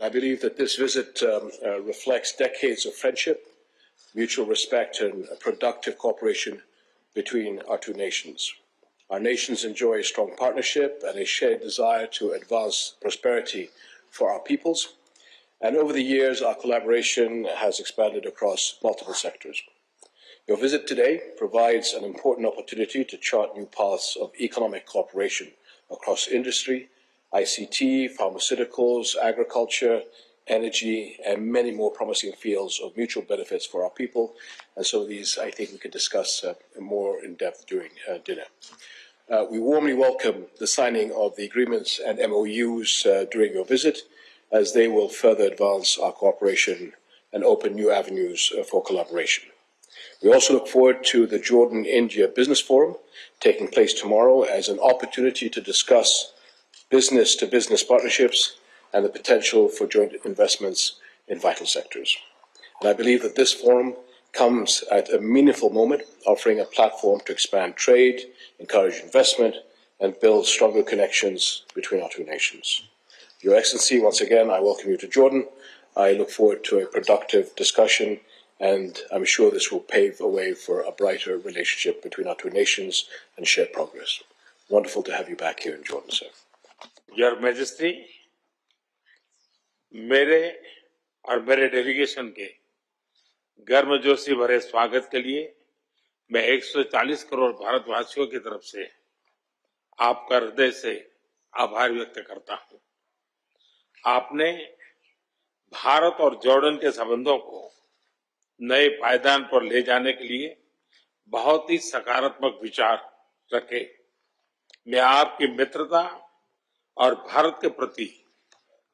I believe that this visit reflects decades of friendship, mutual respect, and a productive cooperation between our two nations. Our nations enjoy a strong partnership and a shared desire to advance prosperity for our peoples. And over the years, our collaboration has expanded across multiple sectors. Your visit today provides an important opportunity to chart new paths of economic cooperation across industry, ICT, pharmaceuticals, agriculture, energy, and many more promising fields of mutual benefits for our people. And so these, I think, we could discuss more in depth during dinner. We warmly welcome the signing of the agreements and MOUs during your visit, as they will further advance our cooperation and open new avenues for collaboration. We also look forward to the Jordan-India Business Forum taking place tomorrow as an opportunity to discuss business-to-business partnerships and the potential for joint investments in vital sectors. And I believe that this forum comes at a meaningful moment, offering a platform to expand trade, encourage investment, and build stronger connections between our two nations. Your Excellency, once again, I welcome you to Jordan. I look forward to a productive discussion, and I'm sure this will pave the way for a brighter relationship between our two nations and shared progress. Wonderful to have you back here in Jordan, sir. Your Majesty, मेरे और मेरे delegation के गर्मजोशी भरे स्वागत के लिए मैं 140 करोड़ भारतवासियों की तरफ से आपका हृदय से आभार व्यक्त करता हूं। आपने भारत और जॉर्डन के संबंधों को नए पायदान पर ले जाने के लिए बहुत ही सकारात्मक विचार रखे। मैं आपकी मित्रता और भारत के प्रति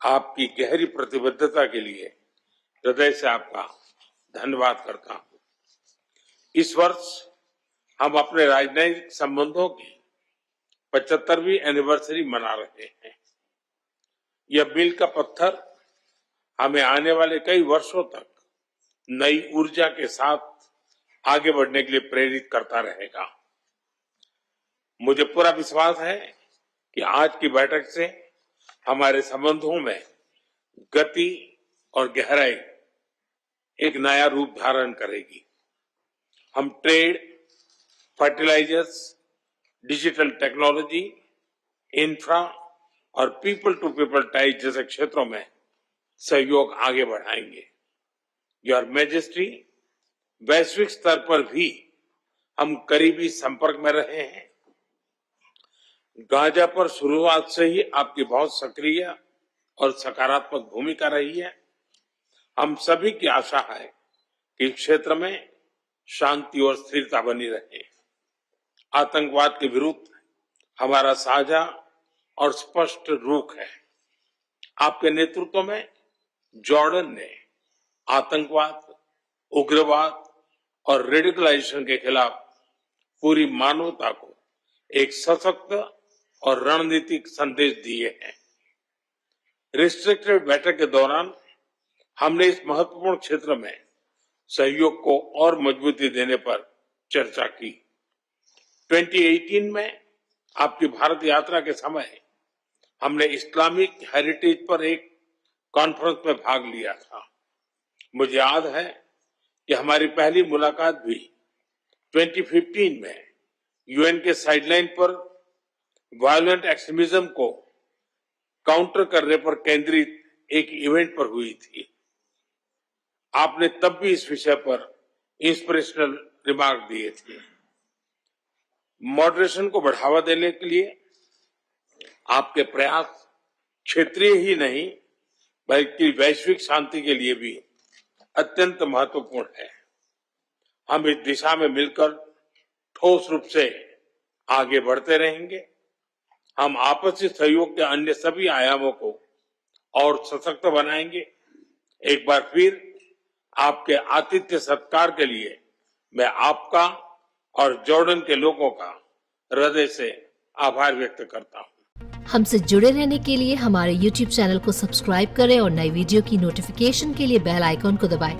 आपकी गहरी प्रतिबद्धता के लिए हृदय से आपका धन्यवाद करता हूं। इस वर्ष हम अपने राजनयिक संबंधों की 75वीं एनिवर्सरी मना रहे हैं। यह मील का पत्थर हमें आने वाले कई वर्षों तक नई ऊर्जा के साथ आगे बढ़ने के लिए प्रेरित करता रहेगा। मुझे पूरा विश्वास है कि आज की बैठक से हमारे संबंधों में गति और गहराई एक नया रूप धारण करेगी। हम trade, fertilizers, digital technology, infra और पीपल टू पीपल टाइज जैसे क्षेत्रों में सहयोग आगे बढ़ाएंगे। योर मैजेस्टी, वैश्विक स्तर पर भी हम करीबी संपर्क में रहे हैं। गाजा पर शुरुआत से ही आपकी बहुत सक्रिय और सकारात्मक भूमिका रही है। हम सभी की आशा है कि क्षेत्र में शांति और स्थिरता बनी रहे। आतंकवाद के विरुद्ध हमारा साझा और स्पष्ट रुख है। आपके नेतृत्व में जॉर्डन ने आतंकवाद, उग्रवाद और रेडिकलाइजेशन के खिलाफ पूरी मानवता को एक सशक्त और रणनीतिक संदेश दिए हैं। रिस्ट्रिक्टेड बैठक के दौरान हमने इस महत्वपूर्ण क्षेत्र में सहयोग को और मजबूती देने पर चर्चा की। 2018 में आपकी भारत यात्रा के समय हमने इस्लामिक हेरिटेज पर एक कॉन्फ्रेंस में भाग लिया था। मुझे याद है कि हमारी पहली मुलाकात भी 2015 में यूएन के साइडलाइन पर वायलेंट एक्सट्रीमिज्म को काउंटर करने पर केंद्रित एक इवेंट पर हुई थी। आपने तब भी इस विषय पर इंस्पिरेशनल रिमार्क दिए थे। मॉडरेशन को बढ़ावा देने के लिए आपके प्रयास क्षेत्रीय ही नहीं बल्कि वैश्विक शांति के लिए भी अत्यंत महत्वपूर्ण है। हम इस दिशा में मिलकर ठोस रूप से आगे बढ़ते रहेंगे। हम आपसी सहयोग के अन्य सभी आयामों को और सशक्त बनाएंगे। एक बार फिर आपके आतिथ्य सत्कार के लिए मैं आपका और जॉर्डन के लोगों का हृदय से आभार व्यक्त करता हूं। हमसे जुड़े रहने के लिए हमारे YouTube चैनल को सब्सक्राइब करें और नई वीडियो की नोटिफिकेशन के लिए बेल आइकॉन को दबाएं।